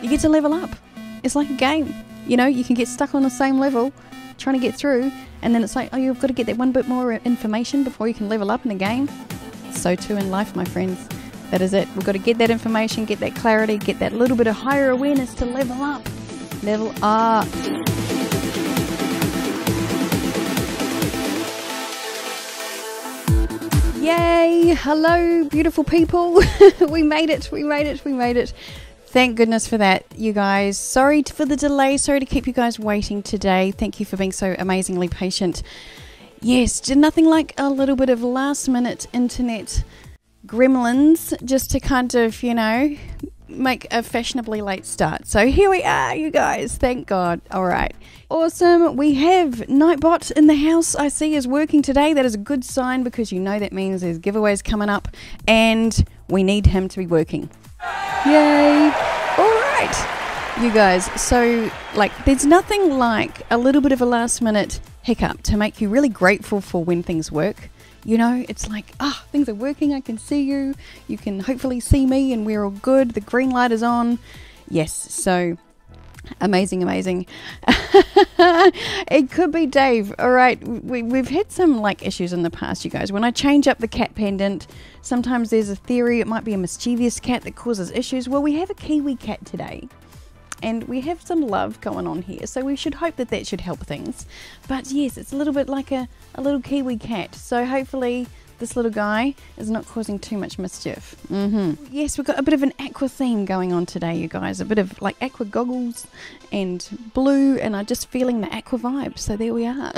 you get to level up. It's like a game. You know, you can get stuck on the same level trying to get through, and then it's like, oh, you've got to get that one bit more information before you can level up in the game. So too in life, my friends. That is it. We've got to get that information, get that clarity, get that little bit of higher awareness to level up. Level up. Yay! Hello, beautiful people. We made it. We made it. We made it. Thank goodness for that, you guys. Sorry for the delay. Sorry to keep you guys waiting today. Thank you for being so amazingly patient. Yes, nothing like a little bit of last minute internet gremlins just to kind of, you know, make a fashionably late start. So here we are, you guys. Thank God. All right. Awesome. We have Nightbot in the house. I see is working today. That is a good sign because you know that means there's giveaways coming up and we need him to be working. Yay. All right, you guys. So, like, there's nothing like a little bit of a last minute hiccup to make you really grateful for when things work. You know, it's like, ah, things are working. I can see you. You can hopefully see me and we're all good. The green light is on. Yes. So amazing, amazing. It could be Dave. All right. We've had some like issues in the past, you guys. When I change up the cat pendant, sometimes there's a theory it might be a mischievous cat that causes issues. Well, we have a Kiwi cat today. And we have some love going on here, so we should hope that that should help things. But yes, it's a little bit like a little Kiwi cat, so hopefully this little guy is not causing too much mischief. Yes, we've got a bit of an aqua theme going on today, you guys. A bit of like aqua goggles and blue, and I'm just feeling the aqua vibe, so there we are.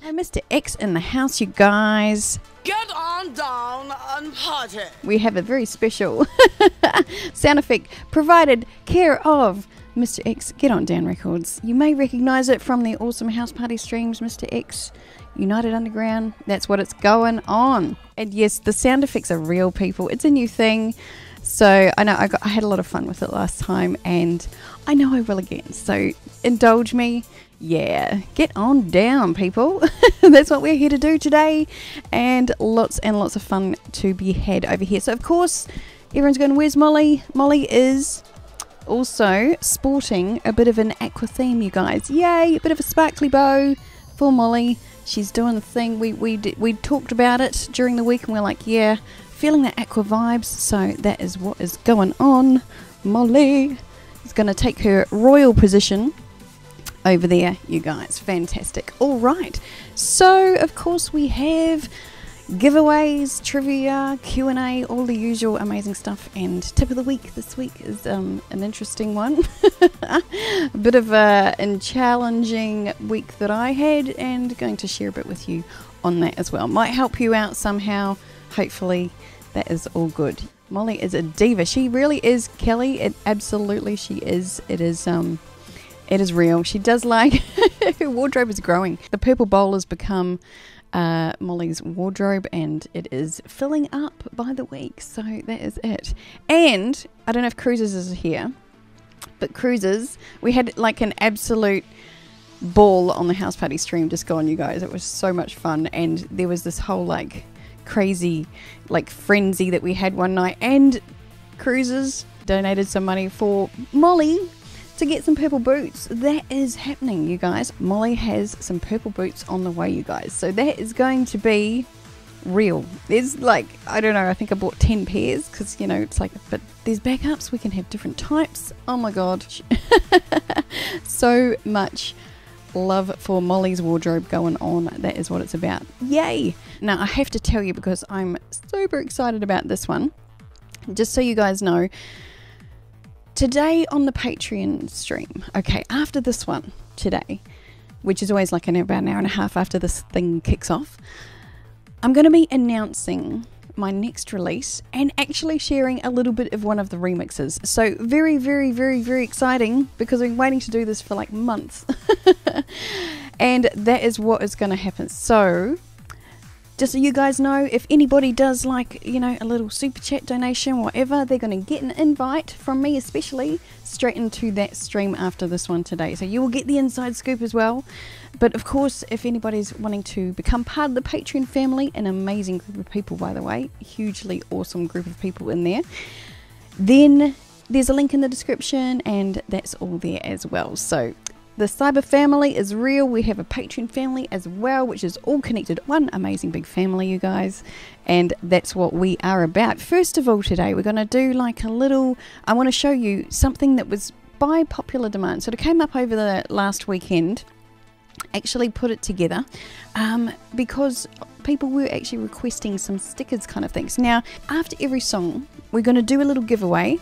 Mr. X in the house, you guys. Get on down and party. We have a very special sound effect provided care of Mr. X. Get on down records. You may recognize it from the awesome house party streams, Mr. X. United Underground. That's what it's going on. And yes, the sound effects are real, people. It's a new thing. So I know I had a lot of fun with it last time, and I know I will again. So indulge me. Yeah, get on down, people. That's what we're here to do today, and lots of fun to be had over here. So of course, everyone's going, where's Molly? Molly is also sporting a bit of an aqua theme, you guys. Yay, a bit of a sparkly bow for Molly. She's doing the thing. We talked about it during the week, and we're like, yeah, feeling the aqua vibes. So that is what is going on. Molly is going to take her royal position over there, you guys. Fantastic. All right. So, of course, we have giveaways, trivia, Q&A, all the usual amazing stuff. And tip of the week this week is an interesting one. A bit of a challenging week that I had, and going to share a bit with you on that as well. Might help you out somehow. Hopefully that is all good. Molly is a diva. She really is, Kelly. Absolutely she is. It is real. She does like her wardrobe is growing. The purple bowl has become Molly's wardrobe, and it is filling up by the week. So that is it. And I don't know if Cruises is here, but Cruises, we had like an absolute ball on the house party stream just gone, you guys. It was so much fun, and there was this whole like crazy like frenzy that we had one night, and Cruises donated some money for Molly to get some purple boots. That is happening, you guys. Molly has some purple boots on the way, you guys. So that is going to be real. There's like, I don't know, I think I bought 10 pairs because, you know, it's like, but there's backups. We can have different types. Oh my God. So much love for Molly's wardrobe going on. That is what it's about. Yay. Now I have to tell you, because I'm super excited about this one, just so you guys know, today on the Patreon stream, okay, after this one today, which is always like about an hour and a half after this thing kicks off, I'm going to be announcing my next release and actually sharing a little bit of one of the remixes. So very, very, very, very exciting, because I've been waiting to do this for like months. And that is what is going to happen. So just so you guys know, if anybody does like, you know, a little super chat donation, whatever, they're going to get an invite from me especially straight into that stream after this one today. So you will get the inside scoop as well. But of course, if anybody's wanting to become part of the Patreon family, an amazing group of people, by the way, hugely awesome group of people in there, then there's a link in the description, and that's all there as well. So the Cyber family is real. We have a Patreon family as well, which is all connected. One amazing big family, you guys. And that's what we are about. First of all, today we're going to do like a little, I want to show you something that was by popular demand. So it came up over the last weekend. Actually put it together because people were actually requesting some stickers kind of things. Now, after every song, we're going to do a little giveaway.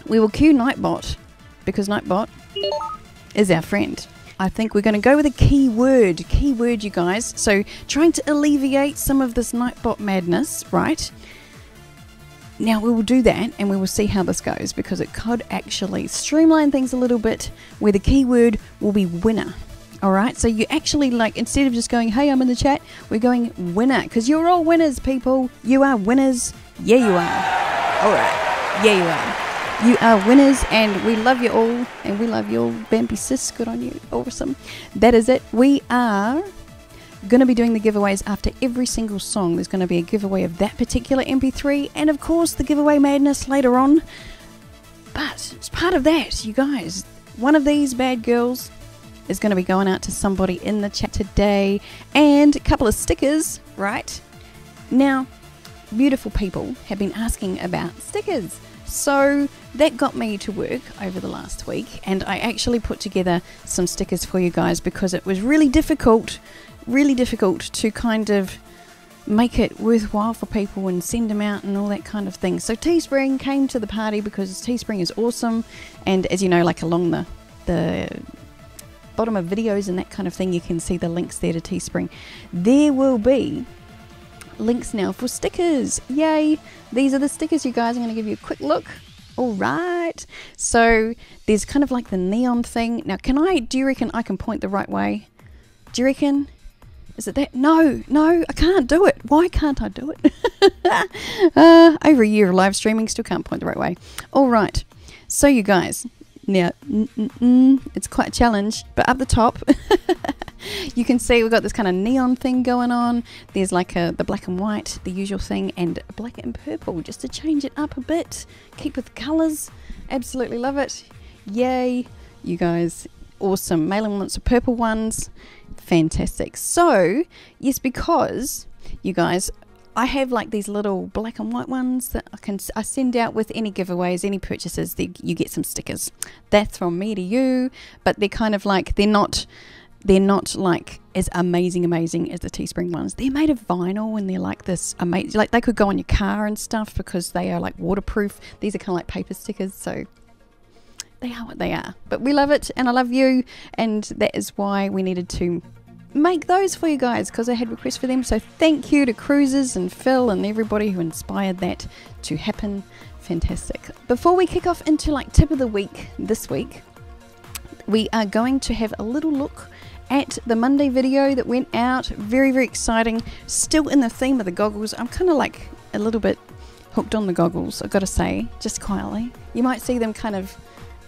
We will cue Nightbot, because Nightbot is our friend. I think we're going to go with a keyword, you guys. So trying to alleviate some of this Nightbot madness, right? Now we will do that, and we will see how this goes, because it could actually streamline things a little bit, where the keyword will be winner. Alright, so you actually, like, instead of just going, hey, I'm in the chat, we're going winner, because you're all winners, people. You are winners. Yeah, you are. Alright, yeah, you are. You are winners, and we love you all, and we love you all. Bambi sis, good on you. Awesome. That is it. We are going to be doing the giveaways after every single song. There's going to be a giveaway of that particular MP3, and of course the giveaway madness later on. But as part of that, you guys, one of these bad girls is going to be going out to somebody in the chat today, and a couple of stickers, right? Now, beautiful people have been asking about stickers. So that got me to work over the last week, and I actually put together some stickers for you guys, because it was really difficult to kind of make it worthwhile for people and send them out and all that kind of thing. So Teespring came to the party, because Teespring is awesome, and as you know, like along the bottom of videos and that kind of thing, you can see the links there to Teespring. There will be links now for stickers. Yay! These are the stickers, you guys. I'm going to give you a quick look. Alright, so there's kind of like the neon thing. Now, do you reckon I can point the right way? Do you reckon? Is it that? No, I can't do it. Why can't I do it? Over a year of live streaming, still can't point the right way. Alright, so you guys, now, it's quite a challenge, but up the top, you can see we've got this kind of neon thing going on. There's like the black and white, the usual thing, and black and purple, just to change it up a bit. Keep with the colours. Absolutely love it. Yay, you guys. Awesome. Malin wants the purple ones. Fantastic. So, yes, because, you guys, I have like these little black and white ones that I send out with any giveaways, any purchases. You get some stickers. That's from me to you, but they're kind of like, they're not like as amazing as the Teespring ones. They're made of vinyl, and they're like this amazing, like they could go on your car and stuff, because they are like waterproof. These are kind of like paper stickers, so they are what they are. But we love it, and I love you, and that is why we needed to make those for you guys, because I had requests for them. So thank you to Cruises and Phil and everybody who inspired that to happen. Fantastic. Before we kick off into like tip of the week this week, we are going to have a little look at the Monday video that went out. Very, very exciting. Still in the theme of the goggles. I'm kind of like a little bit hooked on the goggles, I've got to say, just quietly. You might see them kind of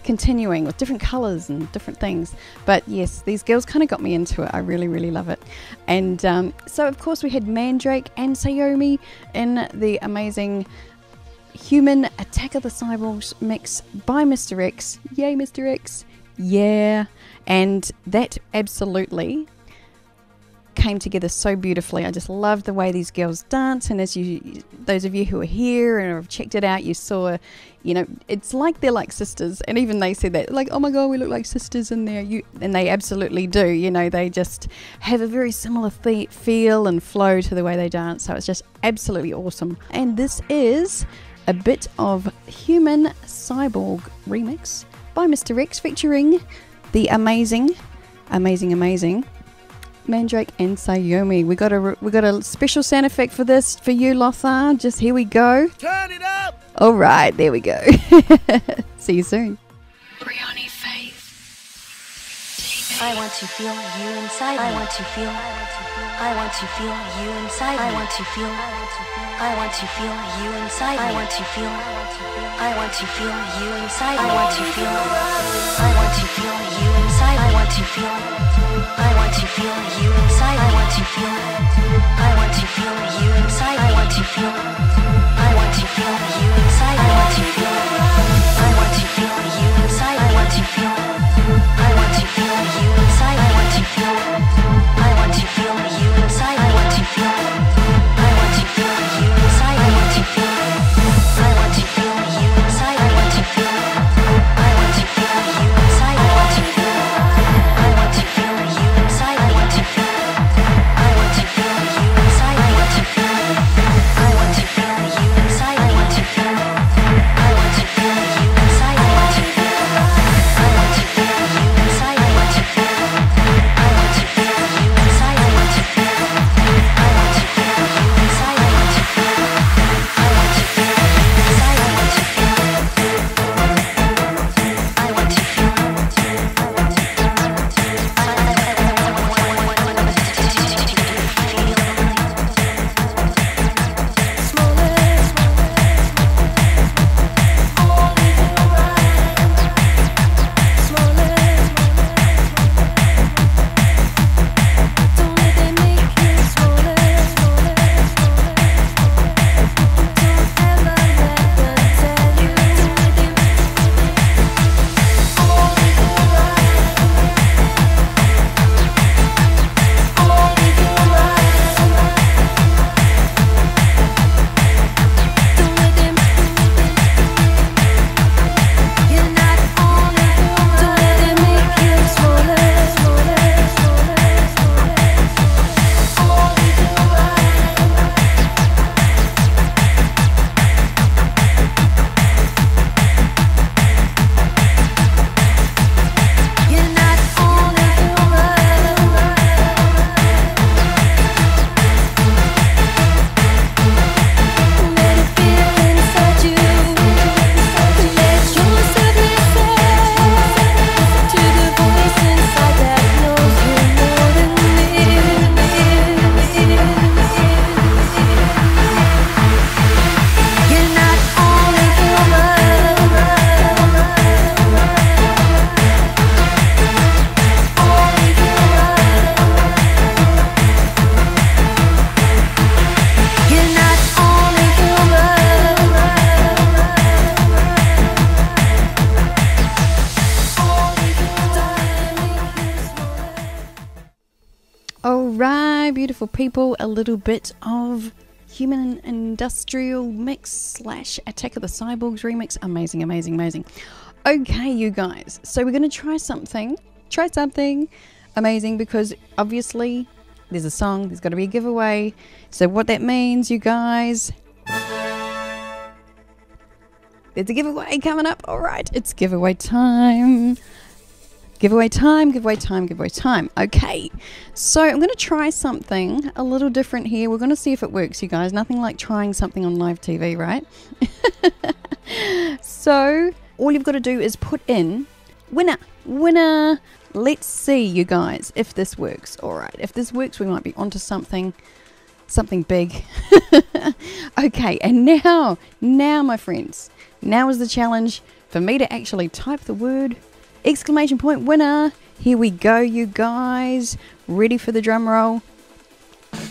continuing with different colours and different things, but yes, these girls kind of got me into it. I really, really love it. And so of course we had Mandrake and Sayomi in the amazing Human Attack of the Cyborgs mix by Mr. X. Yay, Mr. X. Yeah. And that absolutely came together so beautifully. I just love the way these girls dance, and as those of you who are here and have checked it out, you saw, you know, it's like they're like sisters, and even they said that, like, oh my god, we look like sisters in there. And they absolutely do. You know, they just have a very similar feel and flow to the way they dance, so it's just absolutely awesome. And this is a bit of Human Cyborg remix by Mr. X, featuring the amazing Mandrake and Sayomi. We got a special sound effect for this for you, Lothar. Just here we go. Turn it up. All right, there we go. See you soon. Brioni faith. I want to feel you inside. I want to feel. I want to feel you inside. I want to feel. I want to feel you inside. I want to feel. I want to feel you inside. I want to feel. I want to feel you inside. I want to feel. I want to feel you inside. I want to feel. I want to feel you inside. I want to feel. I want to feel you inside. I want to feel. I want beautiful people, a little bit of Human Industrial mix / Attack of the Cyborgs remix. Amazing, amazing, amazing. Okay, you guys, so we're going to try something amazing, because obviously there's a song, there's got to be a giveaway. So what that means, you guys, there's a giveaway coming up. All right, it's giveaway time. Giveaway time. Okay, so I'm going to try something a little different here. We're going to see if it works, you guys. Nothing like trying something on live TV, right? So all you've got to do is put in winner. Let's see, you guys, if this works. All right, if this works, we might be onto something big. Okay, and now, my friends, now is the challenge for me to actually type the word !winner. Here we go, you guys. Ready for the drum roll? Okay.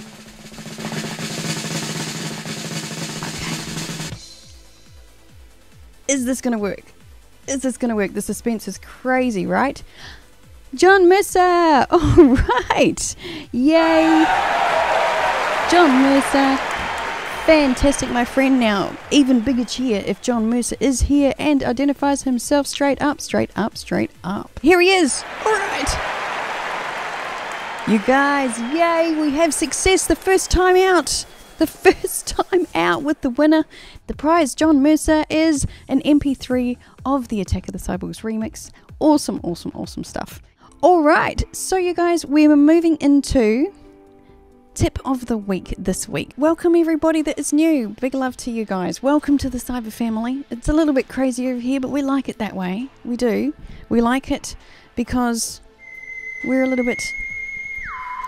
Is this going to work? The suspense is crazy, right? John Mercer! All right! Yay! John Mercer. Fantastic, my friend. Now, even bigger cheer if John Mercer is here and identifies himself straight up. Here he is. All right. You guys, yay, we have success the first time out. With the winner. The prize, John Mercer, is an MP3 of the Attack of the Cyborgs remix. Awesome stuff. All right, so you guys, we're moving into tip of the week this week. Welcome everybody that is new. Big love to you guys. Welcome to the CyberFamily. It's a little bit crazy over here, but we like it that way. We do. We like it because we're a little bit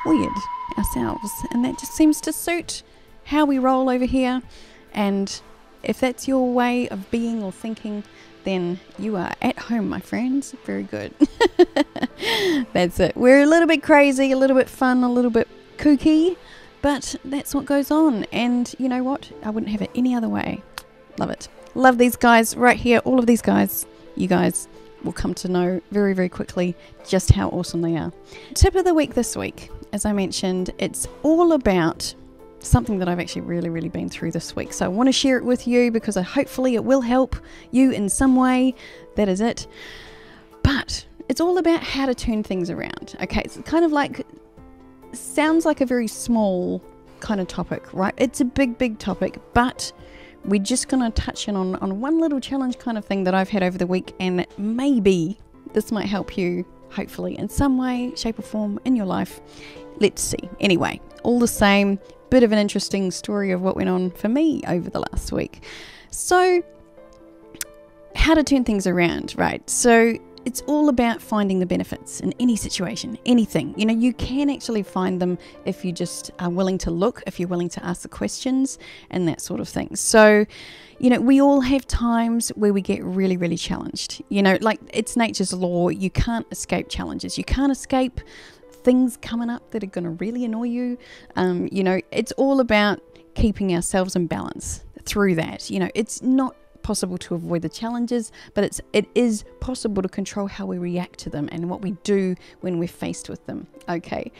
weird ourselves, and that just seems to suit how we roll over here. And if that's your way of being or thinking, then you are at home, my friends. Very good. That's it. We're a little bit crazy, a little bit fun, a little bit kooky, but that's what goes on. And you know what? I wouldn't have it any other way. Love it. Love these guys right here. All of these guys. You guys will come to know very, very quickly just how awesome they are. Tip of the week this week, as I mentioned, it's all about something that I've actually really been through this week. So I want to share it with you because hopefully it will help you in some way. That is it. But it's all about how to turn things around. Okay, it's kind of like, sounds like a very small kind of topic, right? It's a big topic, but we're just going to touch in on one little challenge kind of thing that I've had over the week, and maybe this might help you, hopefully, in some way, shape or form in your life. Let's see. Anyway, all the same, bit of an interesting story of what went on for me over the last week. So, how to turn things around, right? So, it's all about finding the benefits in any situation, anything. You know, you can actually find them if you just are willing to look, if you're willing to ask the questions and that sort of thing. So, you know, we all have times where we get really challenged. You know, like it's nature's law. You can't escape challenges. You can't escape things coming up that are going to really annoy you. You know, it's all about keeping ourselves in balance through that. You know, it's not possible to avoid the challenges, but it is possible to control how we react to them and what we do when we're faced with them. Okay,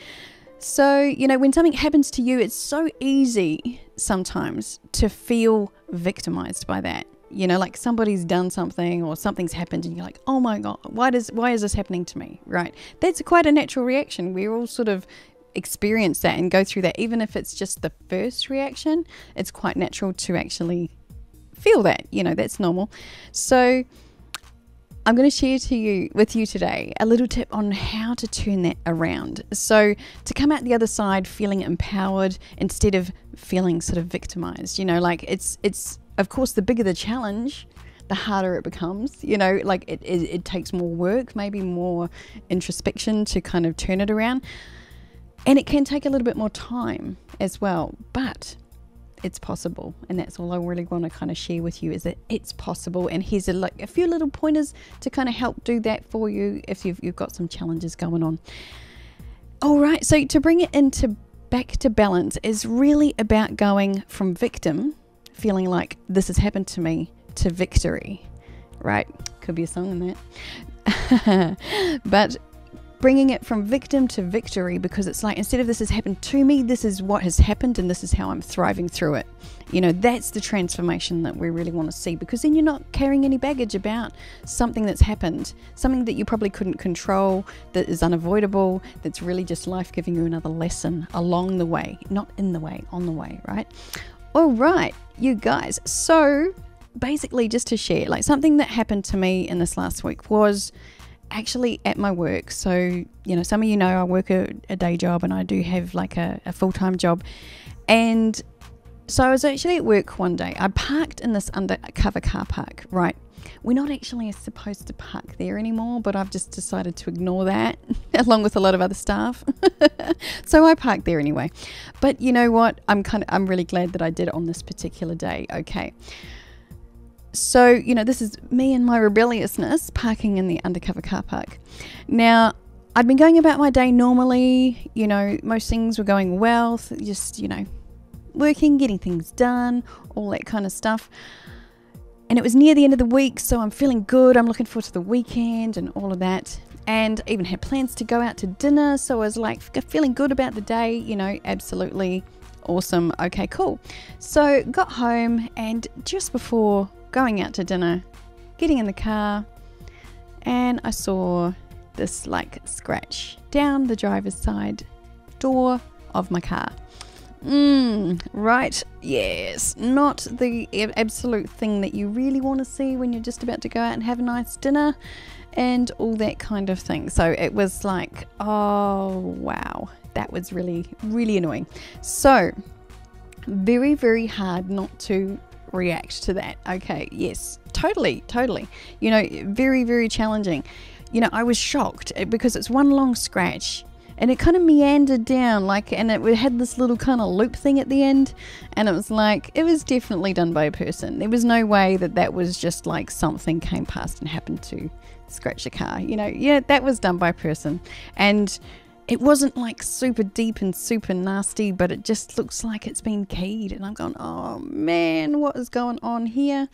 so you know, when something happens to you, it's so easy sometimes to feel victimized by that. You know, like somebody's done something or something's happened and you're like, oh my god, why is this happening to me, right? That's quite a natural reaction. We all sort of experience that and go through that. Even if it's just the first reaction, it's quite natural to actually feel that, you know, that's normal. So I'm going to share with you today a little tip on how to turn that around. So to come out the other side feeling empowered instead of feeling sort of victimized. You know, like it's of course, the bigger the challenge, the harder it becomes. You know, like it takes more work, maybe more introspection to kind of turn it around. And it can take a little bit more time as well, but it's possible. And that's all I really want to kind of share with you, is that it's possible. And here's a few little pointers to kind of help do that for you if you've got some challenges going on. All right, so to bring it back to balance is really about going from victim, feeling like this has happened to me, to victory, right? Could be a song in that. But bringing it from victim to victory, because it's like, instead of this has happened to me, this is what has happened and this is how I'm thriving through it. You know, that's the transformation that we really want to see, because then you're not carrying any baggage about something that's happened, something that you probably couldn't control, that is unavoidable, that's really just life giving you another lesson along the way, not in the way, on the way, right? All right, you guys. So basically, just to share, like, something that happened to me in this last week was actually at my work. So, you know, some of you know I work a day job, and I do have like a full-time job. And so I was actually at work one day. I parked in this undercover car park, right? We're not actually supposed to park there anymore, but I've just decided to ignore that along with a lot of other staff. So I parked there anyway. But you know what? I'm really glad that I did it on this particular day. Okay. So, you know, this is me and my rebelliousness parking in the undercover car park. Now, I'd been going about my day normally, you know, most things were going well, just, you know, working, getting things done, all that kind of stuff. And it was near the end of the week, so I'm feeling good. I'm looking forward to the weekend and all of that. And I even had plans to go out to dinner, so I was like feeling good about the day, you know, absolutely awesome. Okay, cool. So got home, and just before going out to dinner, getting in the car, and I saw this like scratch down the driver's side door of my car. Right, yes, not the absolute thing that you really want to see when you're just about to go out and have a nice dinner and all that kind of thing. So it was like, oh wow, that was really, really annoying. So very, very hard not to react to that. Okay, yes, totally, you know, very, very challenging. You know, I was shocked because it's one long scratch, and it kind of meandered down, like, and it had this little kind of loop thing at the end, and it was like, it was definitely done by a person. There was no way that that was just like something came past and happened to scratch the car. You know, yeah, that was done by a person, and it wasn't like super deep and super nasty, but it just looks like it's been keyed. And I'm going, oh man, what is going on here?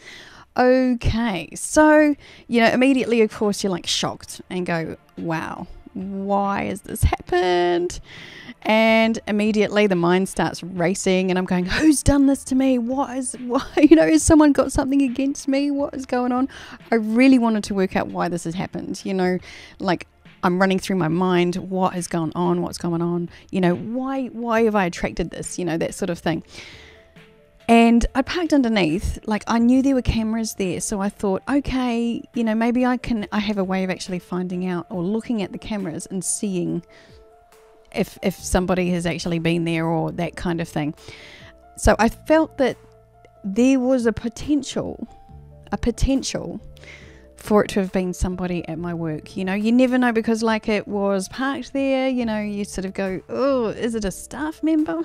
Okay, so, you know, immediately, of course, you're like shocked and go, wow, why has this happened? And immediately the mind starts racing, and I'm going, who's done this to me? Why, you know, has someone got something against me? What is going on? I really wanted to work out why this has happened, you know, like, I'm running through my mind, what has gone on, what's going on, you know, why have I attracted this, you know, that sort of thing. And I parked underneath, like, I knew there were cameras there, so I thought, okay, you know, maybe I have a way of actually finding out or looking at the cameras and seeing if somebody has actually been there or that kind of thing. So I felt that there was a potential for it to have been somebody at my work. You know, you never know, because like it was parked there, you know, you sort of go, oh, is it a staff member?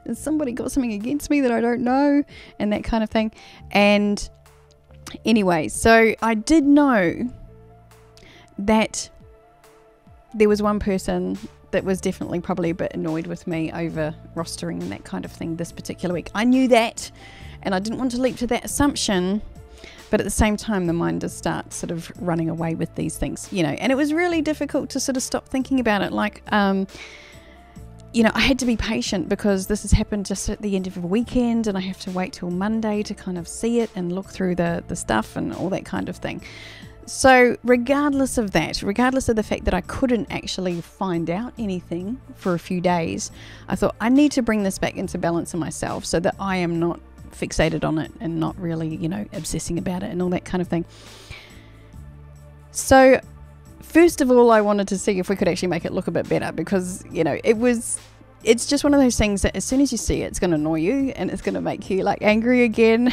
Has somebody got something against me that I don't know? And that kind of thing. And anyway, so I did know that there was one person that was definitely probably a bit annoyed with me over rostering and that kind of thing this particular week. I knew that, and I didn't want to leap to that assumption. But at the same time, the mind does start sort of running away with these things, you know, and it was really difficult to sort of stop thinking about it. Like, you know, I had to be patient because this has happened just at the end of a weekend, and I have to wait till Monday to kind of see it and look through the stuff and all that kind of thing. So regardless of that, regardless of the fact that I couldn't actually find out anything for a few days, I thought I need to bring this back into balance in myself so that I am not fixated on it and not really, you know, obsessing about it and all that kind of thing. So first of all, I wanted to see if we could actually make it look a bit better, because, you know, it's just one of those things that as soon as you see it, it's going to annoy you and it's going to make you like angry again.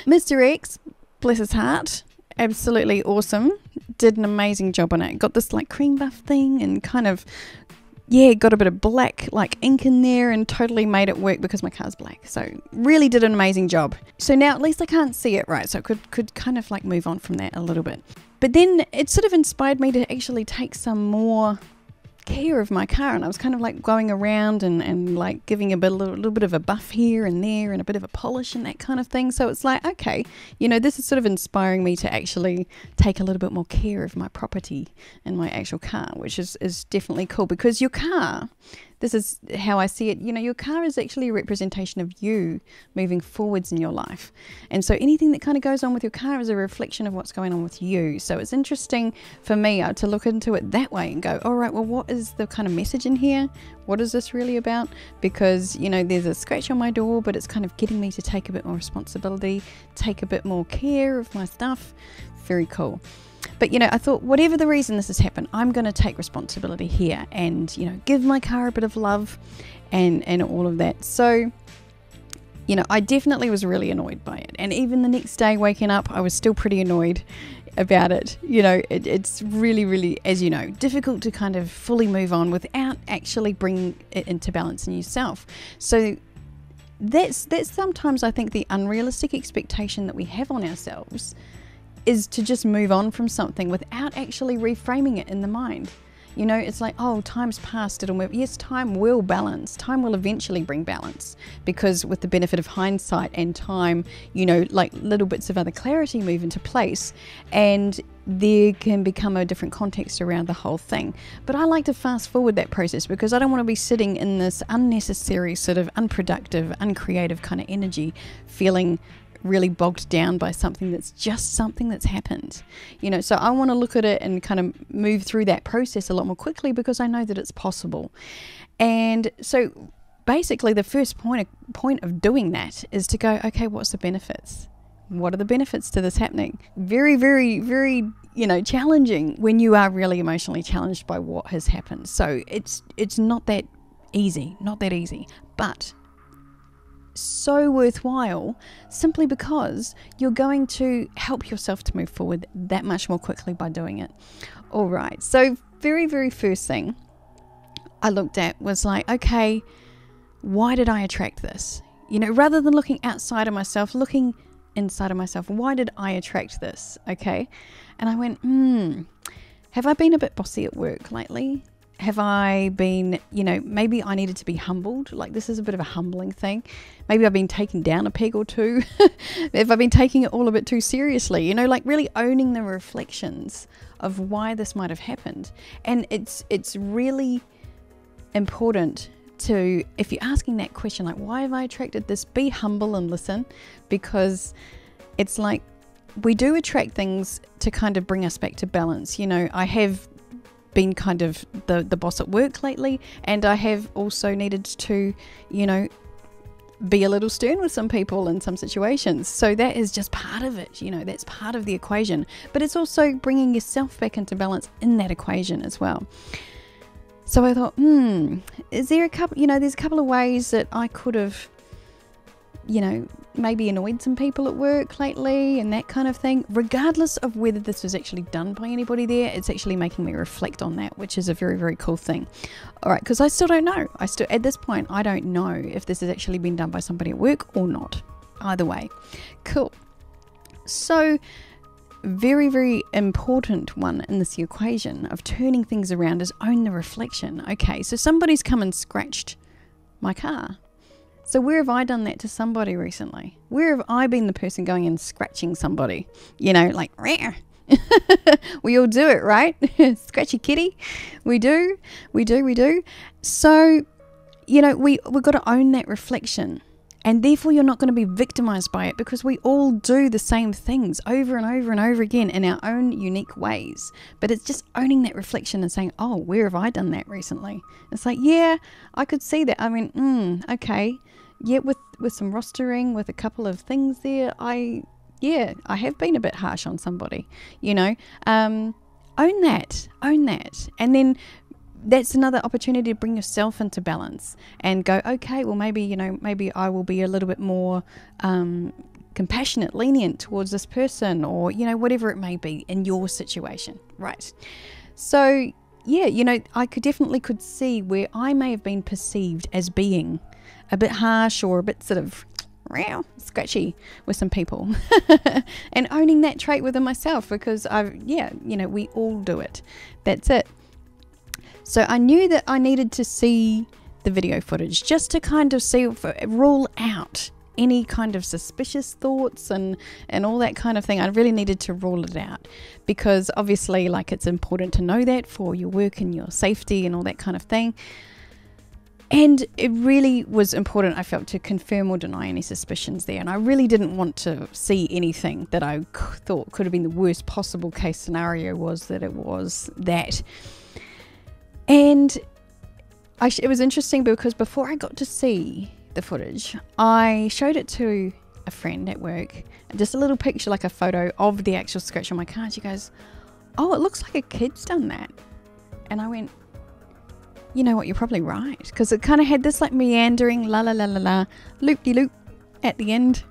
Mr. X, bless his heart, absolutely awesome, did an amazing job on it. Got this like cream buff thing and kind of, yeah, got a bit of black like ink in there and totally made it work because my car's black. So really did an amazing job. So now at least I can't see it, right? So I could kind of like move on from that a little bit. But then it sort of inspired me to actually take some more care of my car, and I was kind of like going around and like giving a little bit of a buff here and there and a bit of a polish and that kind of thing. So it's like, okay, you know, this is sort of inspiring me to actually take a little bit more care of my property and my actual car, which is definitely cool, because your car, this is how I see it, you know, your car is actually a representation of you moving forwards in your life. And so anything that kind of goes on with your car is a reflection of what's going on with you. So it's interesting for me to look into it that way and go, all right, well, what is the kind of message in here? What is this really about? Because, you know, there's a scratch on my door, but it's kind of getting me to take a bit more responsibility, take a bit more care of my stuff. Very cool. But, you know, I thought, whatever the reason this has happened, I'm going to take responsibility here and, you know, give my car a bit of love and all of that. So, you know, I definitely was really annoyed by it. And even the next day waking up, I was still pretty annoyed about it. You know, it's really, really, as you know, difficult to kind of fully move on without actually bringing it into balance in yourself. So that's sometimes, I think, the unrealistic expectation that we have on ourselves, is to just move on from something without actually reframing it in the mind. You know, it's like, oh, time's passed, it'll move. Yes, time will balance. Time will eventually bring balance, because with the benefit of hindsight and time, you know, like little bits of other clarity move into place, and there can become a different context around the whole thing. But I like to fast forward that process, because I don't want to be sitting in this unnecessary, sort of unproductive, uncreative kind of energy, feeling really bogged down by something that's just something that's happened. You know, so I want to look at it and kind of move through that process a lot more quickly, because I know that it's possible. And so basically the first point of doing that is to go, okay, what's the benefits? What are the benefits to this happening? Very, very, very, you know, challenging when you are really emotionally challenged by what has happened. So it's not that easy, but so worthwhile, simply because you're going to help yourself to move forward that much more quickly by doing it. All right, so very, very first thing I looked at was like, okay, why did I attract this? You know, rather than looking outside of myself, looking inside of myself, why did I attract this? Okay, and I went, have I been a bit bossy at work lately? Have I been, you know, maybe I needed to be humbled. Like, this is a bit of a humbling thing. Maybe I've been taken down a peg or two. Have I been taking it all a bit too seriously? You know, like really owning the reflections of why this might have happened. And it's really important to, if you're asking that question, like, why have I attracted this? Be humble and listen, because it's like we do attract things to kind of bring us back to balance. You know, I have been kind of the boss at work lately, and I have also needed to, you know, be a little stern with some people in some situations. So that is just part of it, you know, that's part of the equation. But it's also bringing yourself back into balance in that equation as well. So I thought, is there a couple, you know, there's a couple of ways that I could have, you know, maybe annoyed some people at work lately and that kind of thing. Regardless of whether this was actually done by anybody there, it's actually making me reflect on that, which is a very, very cool thing. All right, because I still don't know. At this point, I don't know if this has actually been done by somebody at work or not. Either way. Cool. So, very, very important one in this equation of turning things around is own the reflection. Okay, so somebody's come and scratched my car. So where have I done that to somebody recently? Where have I been the person going and scratching somebody? You know, like, rare. We all do it, right? Scratchy kitty. We do. So, you know, we've got to own that reflection. And therefore you're not going to be victimized by it, because we all do the same things over and over and over again in our own unique ways. But it's just owning that reflection and saying, oh, where have I done that recently? It's like, yeah, I could see that. I mean, okay. Yeah, with some rostering, with a couple of things there, I have been a bit harsh on somebody, you know. Own that. And then that's another opportunity to bring yourself into balance and go, okay, well, maybe I will be a little bit more compassionate, lenient towards this person, or, you know, whatever it may be in your situation. Right. So, yeah, you know, I definitely could see where I may have been perceived as being a bit harsh or a bit sort of scratchy with some people and owning that trait within myself, because we all do it. That's it. So I knew that I needed to see the video footage just to kind of rule out any kind of suspicious thoughts and all that kind of thing. I really needed to rule it out, because obviously, like, it's important to know that for your work and your safety and all that kind of thing. And it really was important, I felt, to confirm or deny any suspicions there. And I really didn't want to see anything that I thought could have been the worst possible case scenario, was that it was that. And it was interesting because before I got to see the footage, I showed it to a friend at work, just a little picture, like a photo of the actual scratch on my car. And she goes, "Oh, it looks like a kid's done that." And I went, "You know what, you're probably right," because it kind of had this like meandering la la la la la loop-de-loop at the end,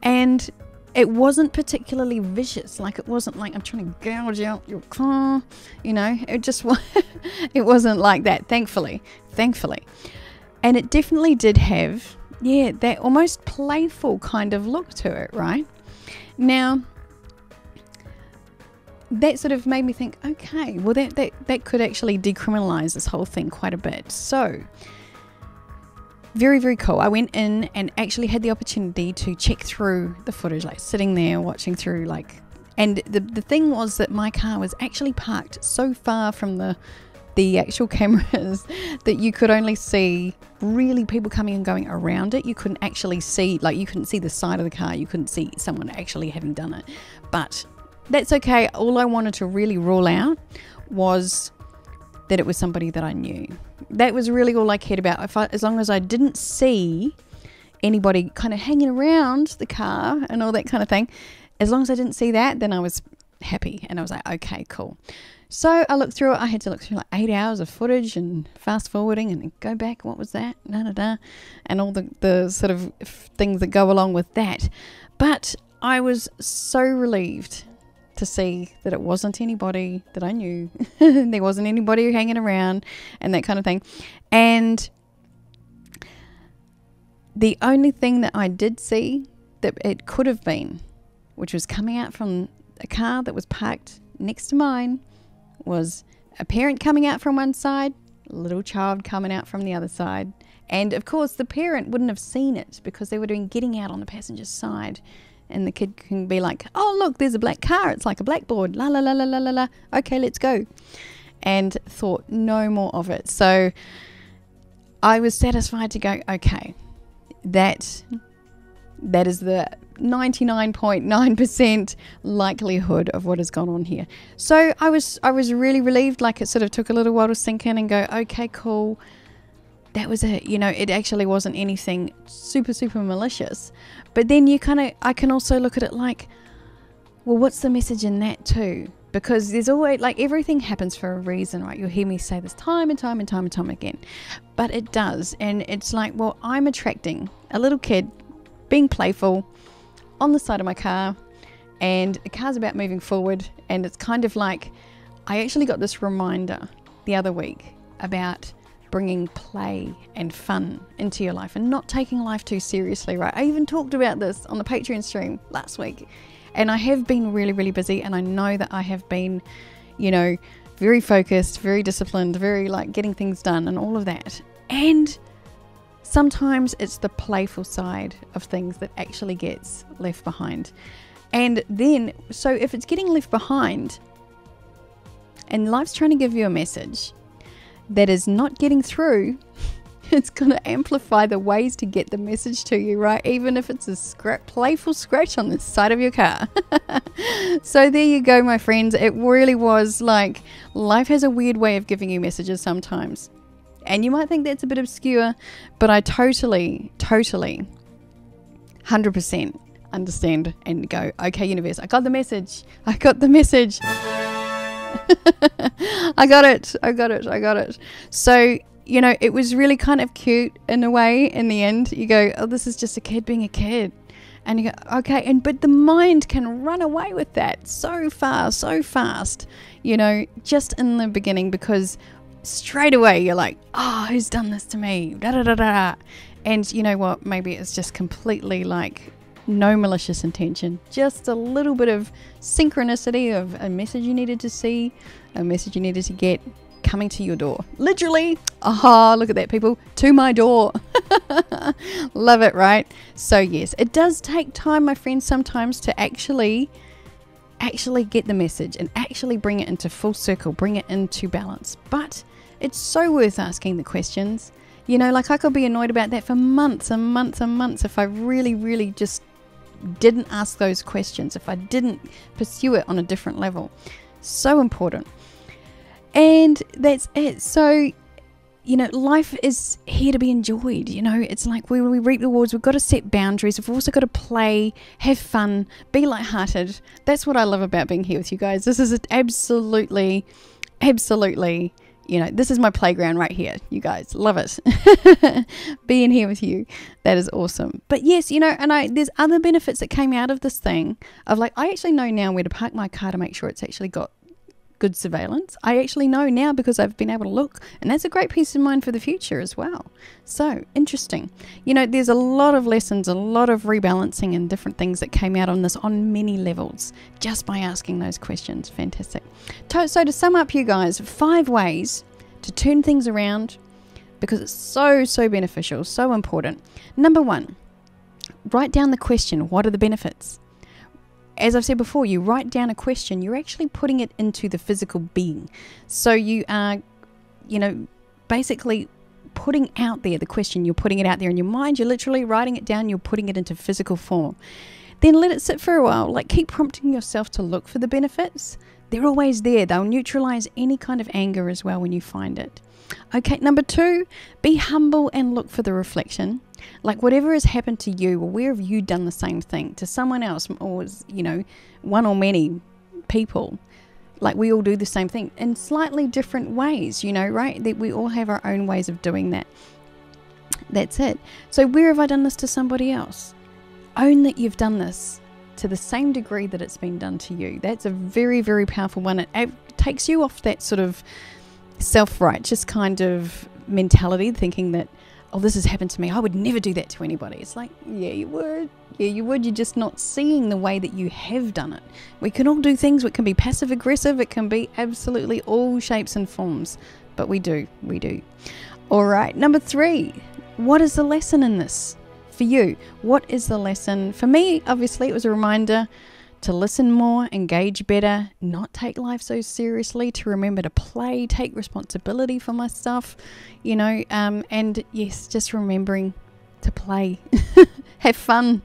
and it wasn't particularly vicious. Like, it wasn't like I'm trying to gouge out your car, you know. It just it wasn't like that, thankfully. And it definitely did have, yeah, that almost playful kind of look to it, right? Now, that sort of made me think, okay, well, that could actually decriminalize this whole thing quite a bit. So, very, very cool. I went in and actually had the opportunity to check through the footage, like sitting there watching through, like, and the thing was that my car was actually parked so far from the actual cameras that you could only see really people coming and going around it. You couldn't actually see, like, you couldn't see the side of the car. You couldn't see someone actually having done it. But that's okay. All I wanted to really rule out was that it was somebody that I knew. That was really all I cared about. As long as I didn't see anybody kind of hanging around the car and all that kind of thing, as long as I didn't see that, then I was happy. And I was like, okay, cool. So I looked through it. I had to look through like 8 hours of footage and fast forwarding and go back. What was that? And all the sort of things that go along with that. But I was so relieved to see that it wasn't anybody that I knew. There wasn't anybody hanging around and that kind of thing. And the only thing that I did see that it could have been, which was coming out from a car that was parked next to mine, was a parent coming out from one side, a little child coming out from the other side. And of course the parent wouldn't have seen it because they would have been getting out on the passenger side. And the kid can be like, "Oh, look, there's a black car. It's like a blackboard. La, la, la, la, la, la, la. Okay, let's go." And thought no more of it. So I was satisfied to go, okay, that is the 99.9% likelihood of what has gone on here. So I was really relieved. Like, it sort of took a little while to sink in and go, okay, cool. That was it. You know, it actually wasn't anything super, super malicious. But then I can also look at it like, well, what's the message in that too? Because there's always, like, everything happens for a reason, right? You'll hear me say this time and time and time and time again. But it does. And it's like, well, I'm attracting a little kid being playful on the side of my car, and the car's about moving forward. And it's kind of like, I actually got this reminder the other week about bringing play and fun into your life and not taking life too seriously, right? I even talked about this on the Patreon stream last week, and I have been really, really busy, and I know that I have been, you know, very focused, very disciplined, very like getting things done and all of that. And sometimes it's the playful side of things that actually gets left behind. And then, so if it's getting left behind and life's trying to give you a message that is not getting through, it's going to amplify the ways to get the message to you, right? Even if it's a playful scratch on the side of your car. So there you go, my friends. It really was like, life has a weird way of giving you messages sometimes. And you might think that's a bit obscure, but I totally, 100% understand and go, okay, universe, I got the message. I got it. So, you know, it was really kind of cute in a way. In the end, you go, oh, this is just a kid being a kid. And you go, okay. But the mind can run away with that so fast, you know, just in the beginning, because straight away you're like, oh, who's done this to me? Da, da, da, da. And you know what? Maybe it's just completely like no malicious intention, just a little bit of synchronicity of a message you needed to see, a message you needed to get, coming to your door. Literally, aha, look at that, people, to my door. Love it, right? So yes, it does take time, my friends, sometimes to actually get the message and actually bring it into full circle, bring it into balance. But it's so worth asking the questions. You know, like I could be annoyed about that for months and months and months if I really just didn't ask those questions, if I didn't pursue it on a different level. So important. And that's it. So, you know, life is here to be enjoyed. You know, it's like when we reap the rewards, we've got to set boundaries. We've also got to play, have fun, be lighthearted. That's what I love about being here with you guys. This is absolutely, you know, this is my playground right here. You guys, love it. Being here with you. That is awesome. But yes, you know, and there's other benefits that came out of this thing of like, I actually know now where to park my car to make sure it's actually got good surveillance. I actually know now because I've been able to look, and that's a great peace of mind for the future as well. So interesting. You know, there's a lot of lessons, a lot of rebalancing and different things that came out on this on many levels just by asking those questions. Fantastic. So to sum up, you guys, 5 ways to turn things around because it's so beneficial, so important. Number 1, write down the question. What are the benefits? As I've said before, you write down a question, you're actually putting it into the physical being. So you are, you know, basically putting out there the question, you're putting it out there in your mind, you're literally writing it down, you're putting it into physical form. Then let it sit for a while, like keep prompting yourself to look for the benefits. They're always there. They'll neutralize any kind of anger as well when you find it. Okay, number 2, be humble and look for the reflection. Like whatever has happened to you, or where have you done the same thing to someone else, or, you know, one or many people. Like we all do the same thing in slightly different ways, you know, right? That we all have our own ways of doing that. That's it. So where have I done this to somebody else? Own that you've done this to the same degree that it's been done to you. That's a very powerful one. It takes you off that sort of self-righteous kind of mentality, thinking that, oh, this has happened to me, I would never do that to anybody. It's like, yeah, you would. Yeah, you would. You're just not seeing the way that you have done it. We can all do things. It can be passive aggressive. It can be absolutely all shapes and forms. But we do. All right. Number 3, what is the lesson in this for you? What is the lesson? For me, obviously, it was a reminder to listen more, engage better, not take life so seriously, to remember to play, take responsibility for my stuff, you know, and yes, just remembering to play, have fun,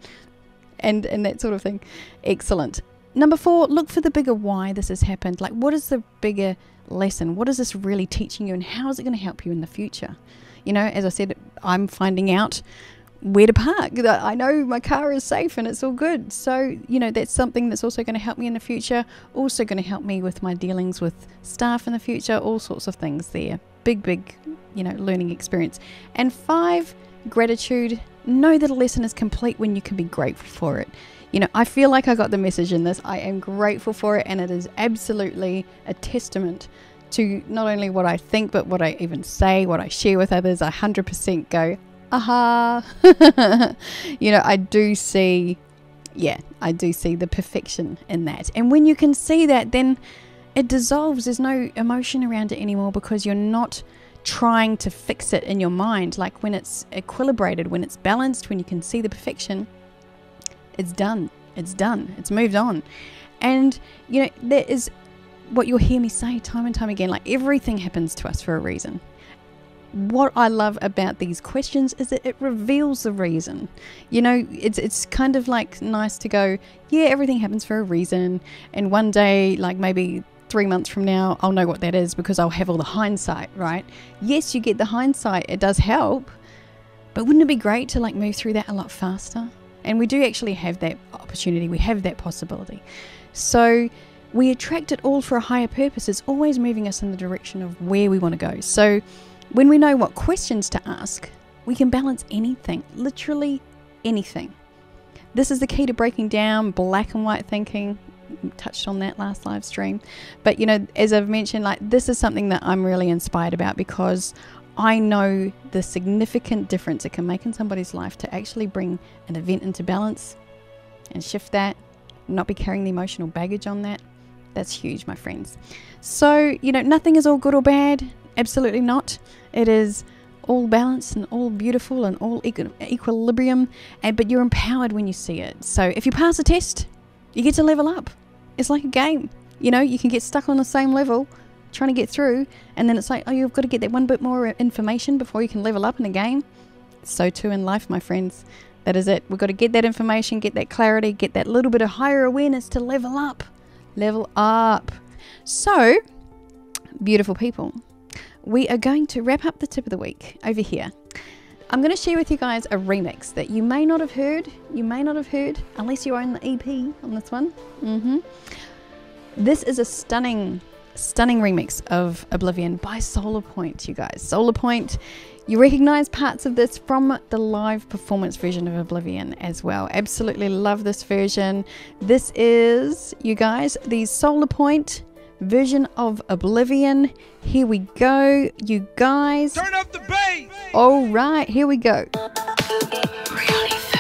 and that sort of thing. Excellent. Number 4, look for the bigger why this has happened. Like, what is the bigger lesson? What is this really teaching you, and how is it going to help you in the future? You know, as I said, I'm finding out where to park. I know my car is safe and it's all good. So, you know, that's something that's also going to help me in the future. Also going to help me with my dealings with staff in the future. All sorts of things there. Big, you know, learning experience. And 5, gratitude. Know that a lesson is complete when you can be grateful for it. You know, I feel like I got the message in this. I am grateful for it, and it is absolutely a testament to not only what I think, but what I even say, what I share with others. I 100% go, aha. You know, I do see the perfection in that. And when you can see that, then it dissolves. There's no emotion around it anymore, because you're not trying to fix it in your mind. Like when it's equilibrated, when it's balanced, when you can see the perfection, it's done. It's moved on. And, you know, that is what you'll hear me say time and time again. Like, everything happens to us for a reason. What I love about these questions is that it reveals the reason. You know, it's kind of like nice to go, yeah, everything happens for a reason, and one day, like maybe 3 months from now, I'll know what that is because I'll have all the hindsight, right? Yes, you get the hindsight, it does help, but wouldn't it be great to like move through that a lot faster? And we do actually have that opportunity, we have that possibility. So we attract it all for a higher purpose. It's always moving us in the direction of where we want to go. So when we know what questions to ask, we can balance anything, literally anything. This is the key to breaking down black and white thinking. Touched on that last live stream. But, you know, as I've mentioned, like, this is something that I'm really inspired about, because I know the significant difference it can make in somebody's life to actually bring an event into balance and shift that, not be carrying the emotional baggage on that. That's huge, my friends. So, you know, nothing is all good or bad. Absolutely not. It is all balanced and all beautiful and all equilibrium, but you're empowered when you see it. So if you pass a test, you get to level up. It's like a game. You know, you can get stuck on the same level trying to get through, and then it's like, oh, you've got to get that one bit more information before you can level up in a game. So too in life, my friends. That is it. We've got to get that information, get that clarity, get that little bit of higher awareness to level up. Level up. So, beautiful people, we are going to wrap up the tip of the week over here. I'm going to share with you guys a remix that you may not have heard. You may not have heard, unless you own the EP on this one. This is a stunning remix of Oblivion by Solar Point, you guys. Solar Point, you recognize parts of this from the live performance version of Oblivion as well. Absolutely love this version. This is, you guys, the Solar Point version of Oblivion. Here we go, you guys. Turn up the bass! All right, here we go. Brioni TV.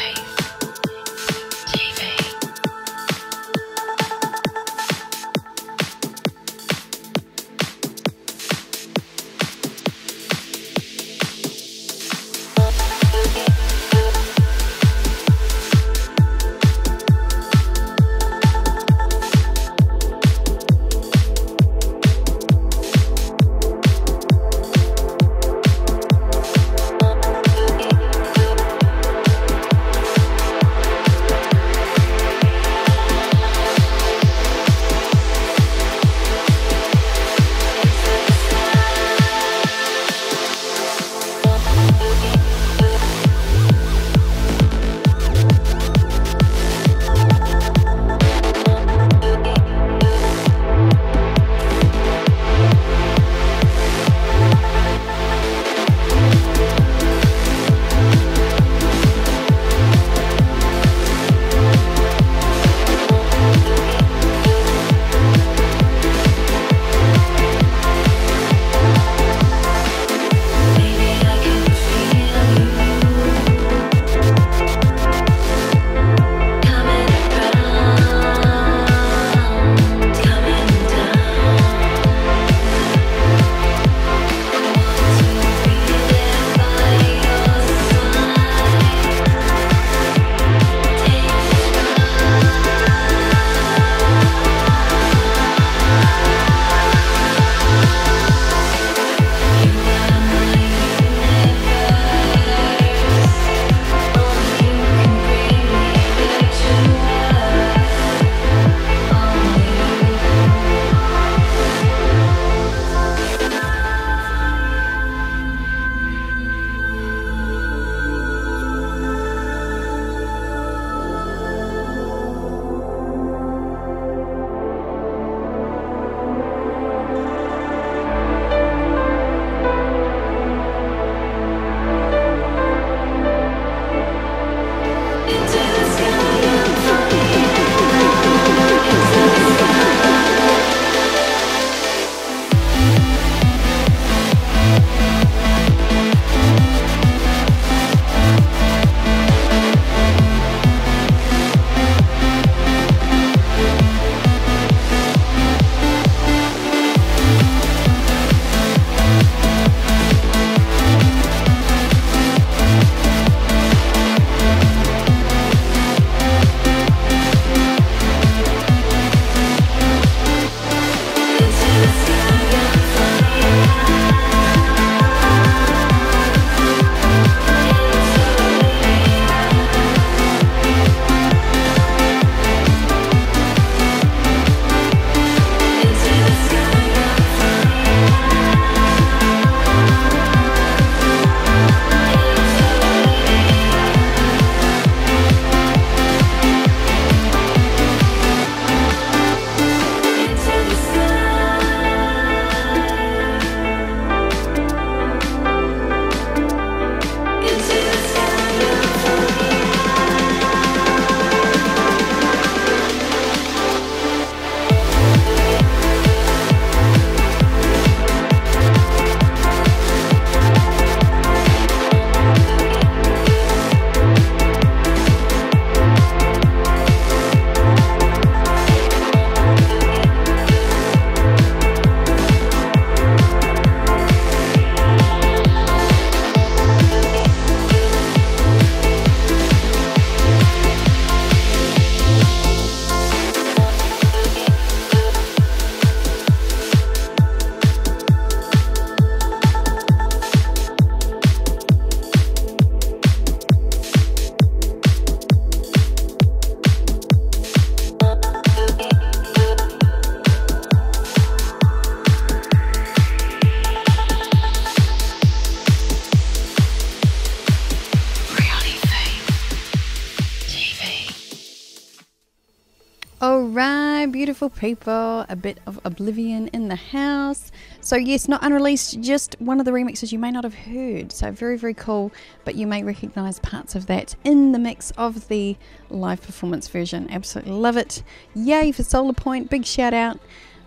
Alright, beautiful people, a bit of Oblivion in the house. So yes, not unreleased, just one of the remixes you may not have heard. So very, very cool, but you may recognise parts of that in the mix of the live performance version. Absolutely love it. Yay for Solar Point, big shout out.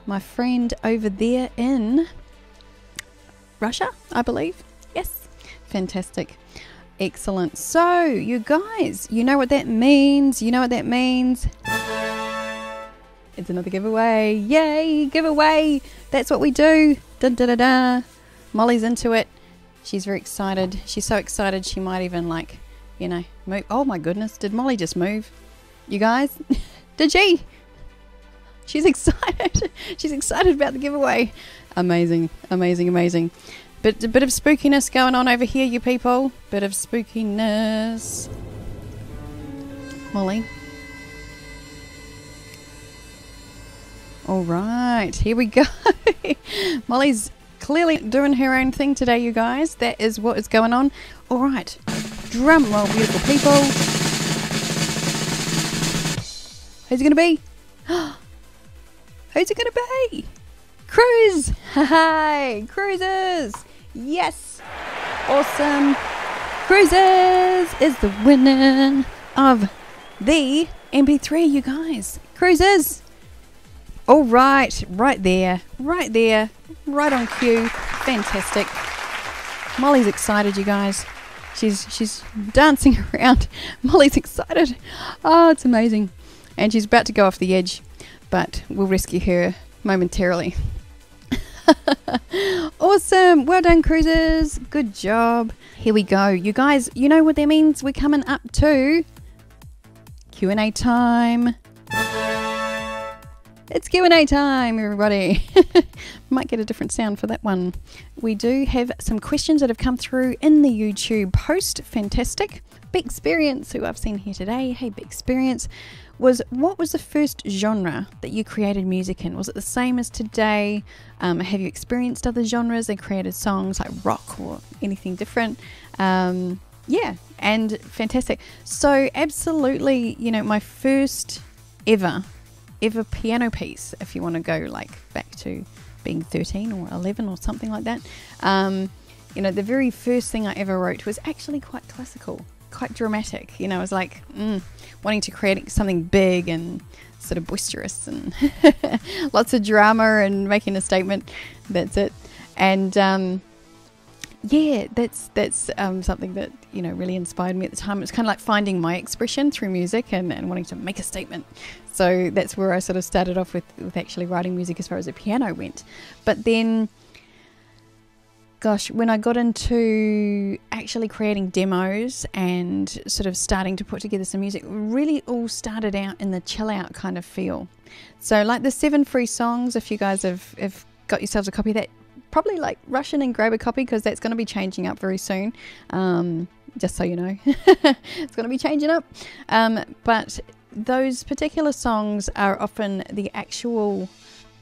My friend over there in Russia, I believe. Yes, fantastic. Excellent. So, you guys, you know what that means. You know what that means. It's another giveaway. Yay, giveaway. That's what we do. Da da da da. Molly's into it. She's very excited. She's so excited she might even like, you know, move. Oh my goodness, did Molly just move? You guys? Did she? She's excited. She's excited about the giveaway. Amazing, amazing, amazing. A bit of spookiness going on over here, you people. Bit of spookiness. Molly. All right, here we go. Molly's clearly doing her own thing today, you guys. That is what is going on. All right, drum roll, beautiful people. Who's it going to be? Who's it going to be? Cruise! Hi, Cruises! Yes! Awesome! Cruises is the winner of the MP3, you guys. Cruises! All right, right there, right on cue. Fantastic. Molly's excited, you guys. She's dancing around. Molly's excited. Oh, it's amazing. And she's about to go off the edge, but we'll rescue her momentarily. Awesome. Well done, Cruises. Good job. Here we go. You guys, you know what that means? We're coming up to Q&A time. It's Q&A time, everybody. Might get a different sound for that one. We do have some questions that have come through in the YouTube post. Fantastic. Big Experience, who I've seen here today. Hey, Big Experience. What was the first genre that you created music in? Was it the same as today? Have you experienced other genres and created songs like rock or anything different? Yeah, and fantastic. So absolutely, you know, my first ever piano piece, if you want to go like back to being 13 or 11 or something like that. You know, the very first thing I ever wrote was actually quite classical, quite dramatic. You know, I was like wanting to create something big and sort of boisterous and lots of drama and making a statement. That's it. And yeah, that's something that, you know, really inspired me at the time. It was kind of like finding my expression through music and wanting to make a statement. So that's where I sort of started off with actually writing music as far as the piano went. But then, gosh, when I got into actually creating demos and sort of starting to put together some music, really all started out in the chill out kind of feel. So like the 7 free songs, if you guys have got yourselves a copy of that, probably like rush in and grab a copy because that's going to be changing up very soon. Just so you know, it's going to be changing up. But those particular songs are often the actual,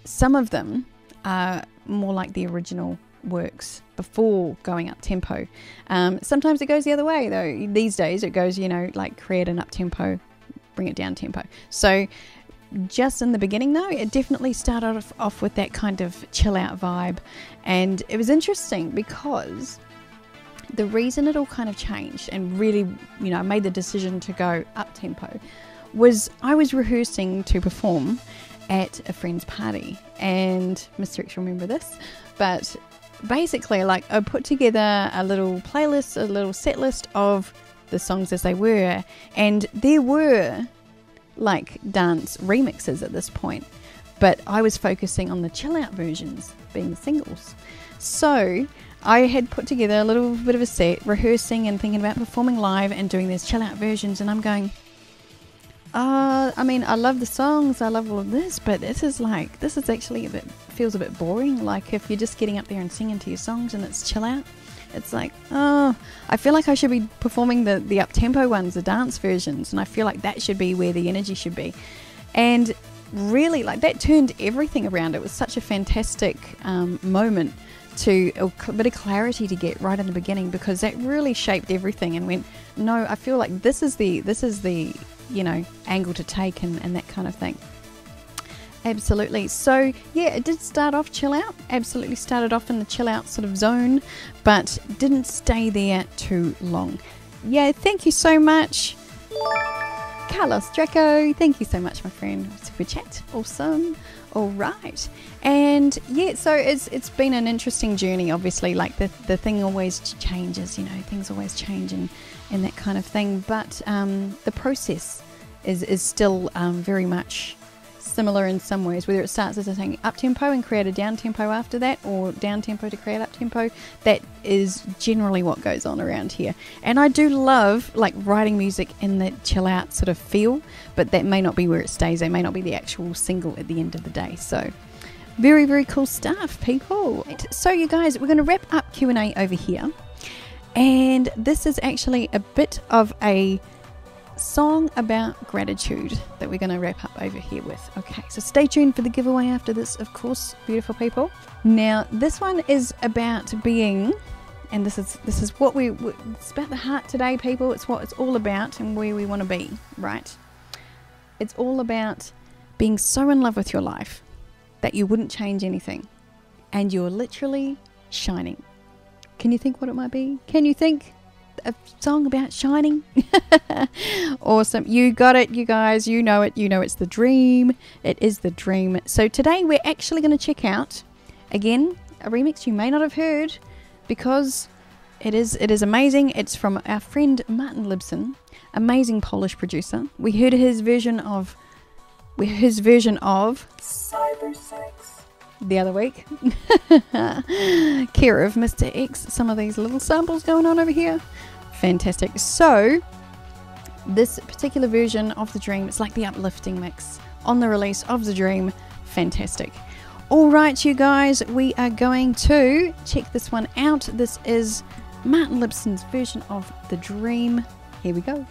some of them are more like the original works before going up tempo. Sometimes it goes the other way though. These days it goes, you know, like create an up tempo, bring it down tempo. So just in the beginning though, it definitely started off with that kind of chill out vibe. And it was interesting because the reason it all kind of changed and really, you know, I made the decision to go up tempo was I was rehearsing to perform at a friend's party, and Mr. X will remember this, but basically like I put together a little playlist, a little set list of the songs as they were, and there were like dance remixes at this point, but I was focusing on the chill out versions being the singles. So I had put together a little bit of a set, rehearsing and thinking about performing live and doing these chill out versions, and I'm going, I mean, I love the songs, I love all of this, but this is actually feels a bit boring. Like if you're just getting up there and singing to your songs and it's chill out, it's like, oh, I feel like I should be performing the up-tempo ones, the dance versions, and I feel like that should be where the energy should be. And really, like, that turned everything around. It was such a fantastic moment, to a bit of clarity to get right in the beginning, because that really shaped everything and went, no, I feel like this is the you know, angle to take and that kind of thing. Absolutely. So yeah, it did start off chill out. Absolutely started off in the chill out sort of zone, but didn't stay there too long. Yeah, thank you so much, Carlos Draco. Thank you so much, my friend. Super chat. Awesome. All right. And yeah, so it's been an interesting journey. Obviously, like the thing always changes. You know, things always change and that kind of thing. But the process is still very much similar in some ways, whether it starts as a thing up tempo and create a down tempo after that, or down tempo to create up tempo. That is generally what goes on around here. And I do love like writing music in that chill out sort of feel, but that may not be where it stays. They may not be the actual single at the end of the day. So very, very cool stuff, people. So you guys, we're going to wrap up Q&A over here, and this is actually a bit of a song about gratitude that we're going to wrap up over here with. Okay, so stay tuned for the giveaway after this, of course, beautiful people. Now this one is about being, and this is what it's about the heart today, people. It's what it's all about and where we want to be, right? It's all about being so in love with your life that you wouldn't change anything, and you're literally shining. Can you think what it might be? Can you think a song about shining? Awesome. You got it, you guys. You know it. You know it's the dream. It is the dream. So today we're actually going to check out, again, a remix you may not have heard, because it is amazing. It's from our friend Martin Libsen, amazing Polish producer. We heard his version of Cybersex the other week. Care of Mr. X. Some of these little samples going on over here. Fantastic. So this particular version of the dream, it's like the uplifting mix on the release of the dream. Fantastic. All right, you guys, we are going to check this one out. This is Martin Libsen's version of the dream. Here we go.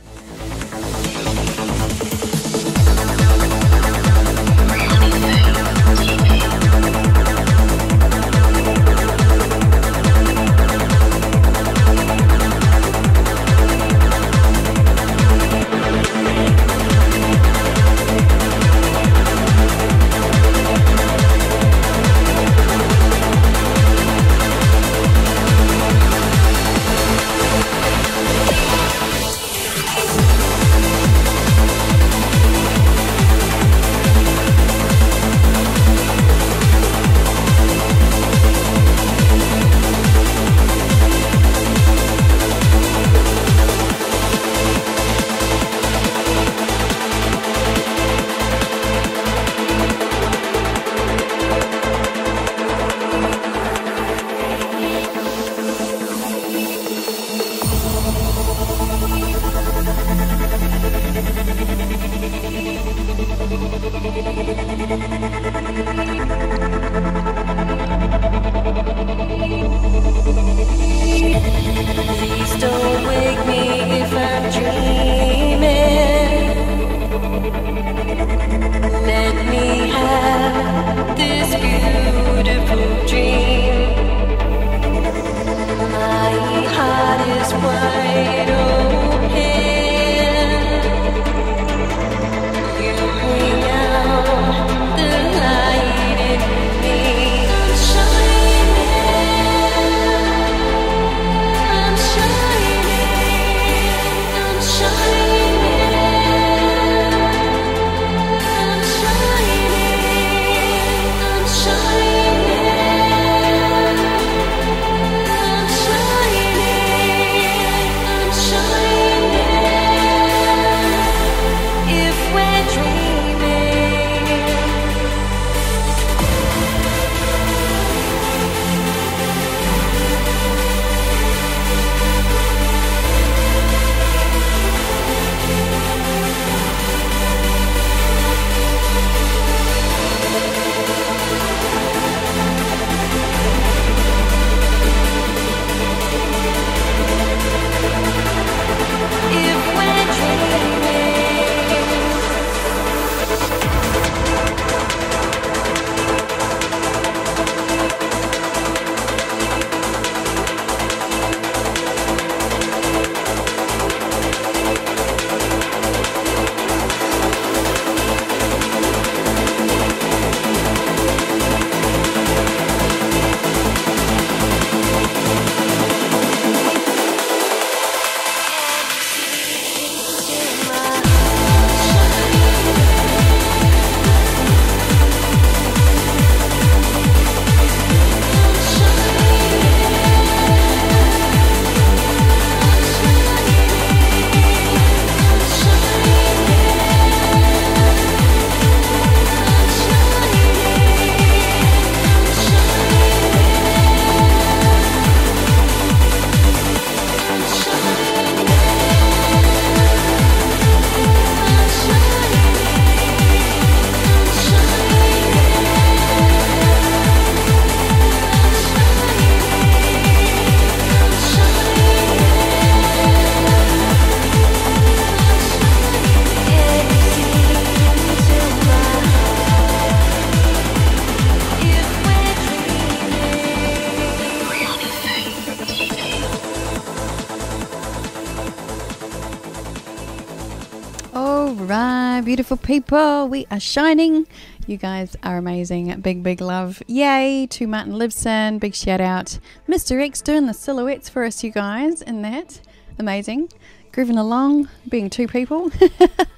beautiful people. We are shining. You guys are amazing. Big, big love. Yay to Martin Libsen. Big shout out. Mr. X doing the silhouettes for us, you guys, and that. Amazing. Grooving along, being two people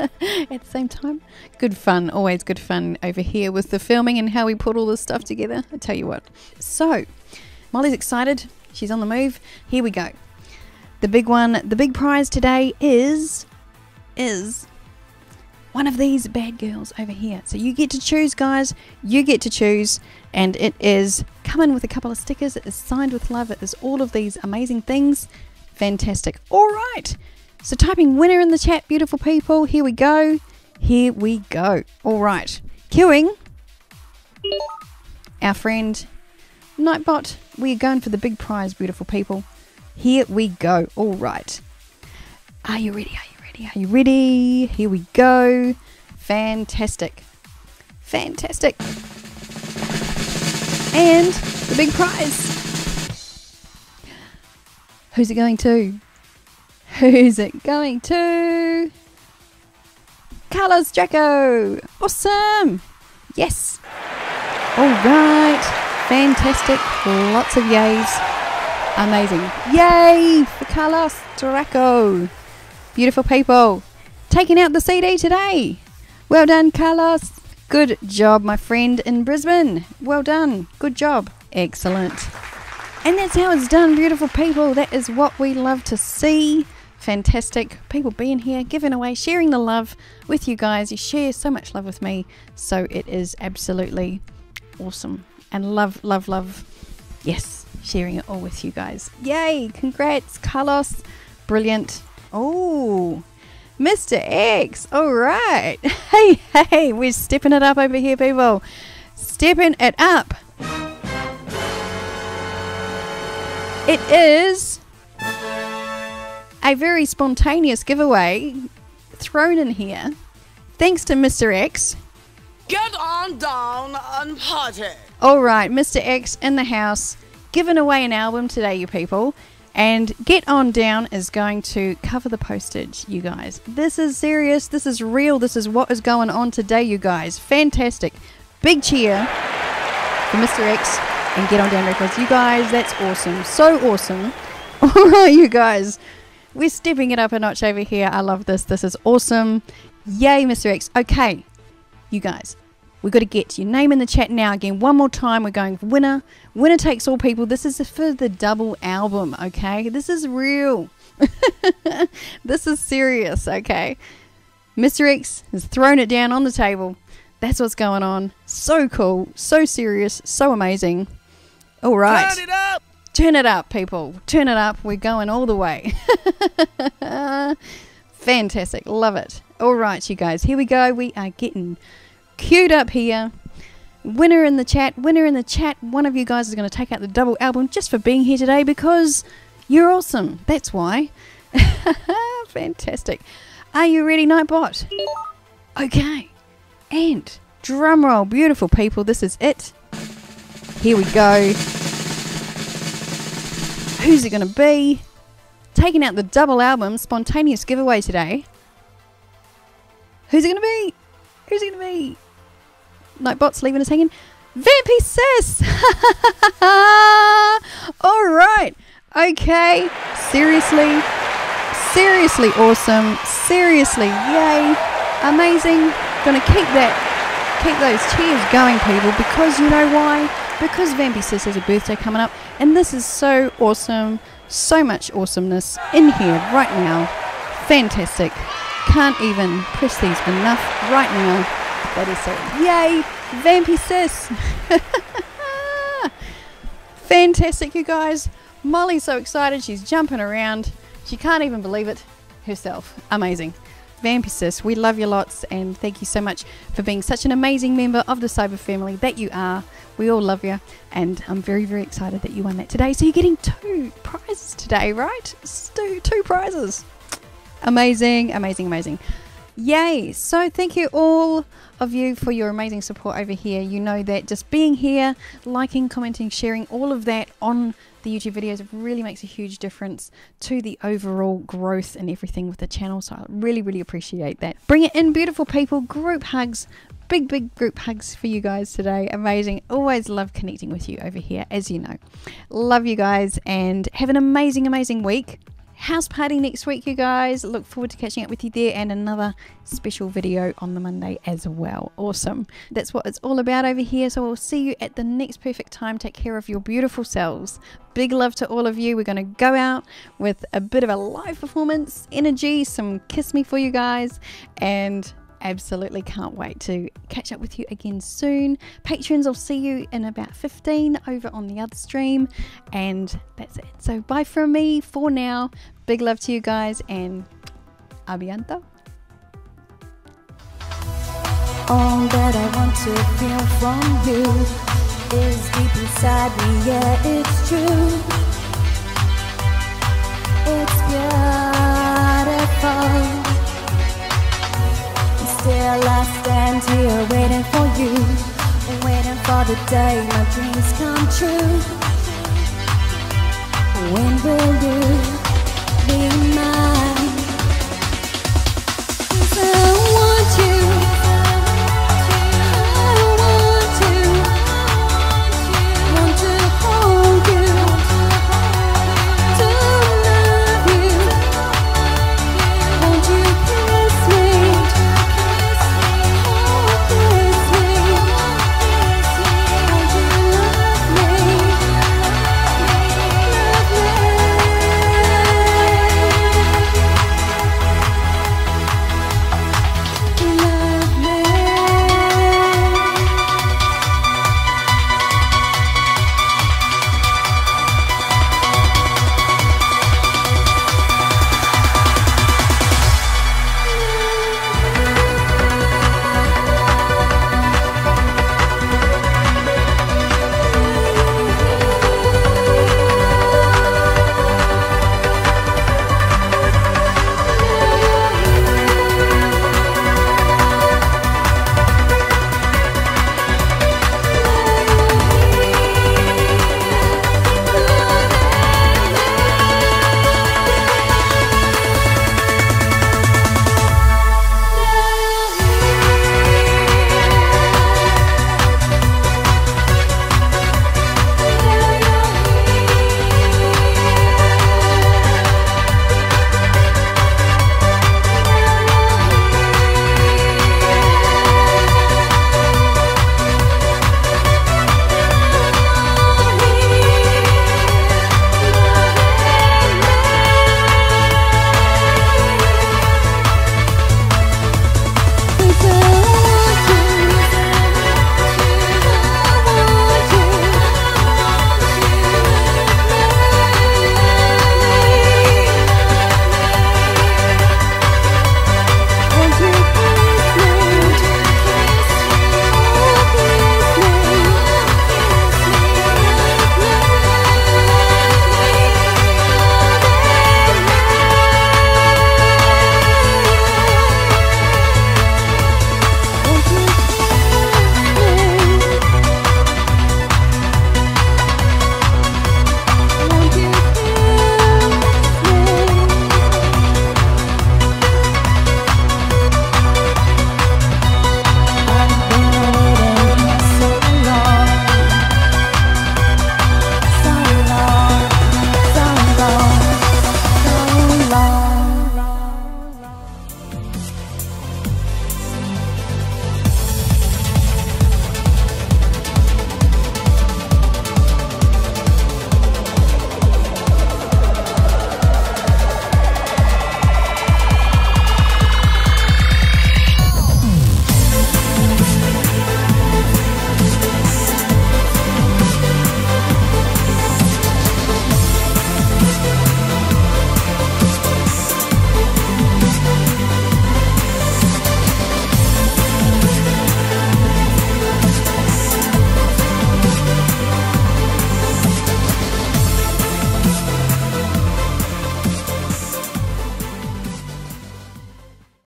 at the same time. Good fun. Always good fun over here with the filming and how we put all this stuff together. I tell you what. So, Molly's excited. She's on the move. Here we go. The big one, the big prize today is one of these bad girls over here. So you get to choose, guys. You get to choose. And it is coming with a couple of stickers. It is signed with love. It is all of these amazing things. Fantastic. All right. So typing winner in the chat, beautiful people. Here we go. Here we go. All right. Queuing. Our friend Nightbot. We are going for the big prize, beautiful people. Here we go. All right. Are you ready? Are you ready? Are you ready? Here we go. Fantastic. Fantastic. And the big prize. Who's it going to? Who's it going to? Carlos Draco. Awesome. Yes. All right. Fantastic. Lots of yays. Amazing. Yay for Carlos Draco. Beautiful people. Taking out the CD today. Well done, Carlos. Good job, my friend in Brisbane. Well done. Good job. Excellent. And that's how it's done, beautiful people. That is what we love to see. Fantastic. People being here, giving away, sharing the love with you guys. You share so much love with me. So it is absolutely awesome. And love, love, love. Yes, sharing it all with you guys. Yay. Congrats, Carlos. Brilliant. Oh, Mr. X. All right. Hey, hey. We're stepping it up over here, people. Stepping it up. It is a very spontaneous giveaway thrown in here. Thanks to Mr. X. Get on down and party. All right, Mr. X in the house, giving away an album today, you people. And Get On Down is going to cover the postage, you guys. This is serious. This is real. This is what is going on today, you guys. Fantastic. Big cheer for Mr. X and Get On Down Records. You guys, that's awesome. So awesome. All right, you guys. We're stepping it up a notch over here. I love this. This is awesome. Yay, Mr. X. Okay, you guys. We've got to get your name in the chat now. Again, one more time. We're going for winner. Winner takes all, people. This is for the double album, okay? This is real. This is serious, okay? Mr. X has thrown it down on the table. That's what's going on. So cool. So serious. So amazing. All right. Turn it up. Turn it up, people. Turn it up. We're going all the way. Fantastic. Love it. All right, you guys. Here we go. We are getting queued up here. Winner in the chat. Winner in the chat. One of you guys is going to take out the double album just for being here today because you're awesome. That's why. Fantastic. Are you ready, Nightbot? Okay. And drum roll. Beautiful people. This is it. Here we go. Who's it going to be? Taking out the double album. Spontaneous giveaway today. Who's it going to be? Who's it going to be? Nightbot's leaving us hanging. Vampy Sis! Alright. Okay. Seriously. Seriously awesome. Seriously. Yay. Amazing. Gonna keep those cheers going, people, because you know why? Because Vampy Sis has a birthday coming up, and this is so awesome. So much awesomeness in here right now. Fantastic. Can't even press these enough right now. That is so yay, Vampy Sis. Fantastic, you guys. Molly's so excited. She's jumping around. She can't even believe it herself. Amazing. Vampy Sis, we love you lots, and thank you so much for being such an amazing member of the Cyber family that you are. We all love you, and I'm very, very excited that you won that today. So you're getting 2 prizes today, right? Two prizes. Amazing, amazing, amazing. Yay! So thank you all of you for your amazing support over here. You know that just being here, liking, commenting, sharing, all of that on the YouTube videos really makes a huge difference to the overall growth and everything with the channel. So I really appreciate that. Bring it in, beautiful people. Group hugs. Big group hugs for you guys today. Amazing. Always love connecting with you over here, as you know. Love you guys and have an amazing week. House party next week, you guys. Look forward to catching up with you there, and another special video on the Monday as well. Awesome. That's what it's all about over here. So we'll see you at the next perfect time. Take care of your beautiful selves. Big love to all of you. We're going to go out with a bit of a live performance, energy, some kiss me for you guys, and absolutely can't wait to catch up with you again soon. Patrons, I'll see you in about 15 over on the other stream, and that's it. So bye from me for now. Big love to you guys, and abianto. All that I want to feel from you is deep inside me, yeah, it's true. It's beautiful. Still I stand here waiting for you, waiting for the day my dreams come true. When will you be mine? So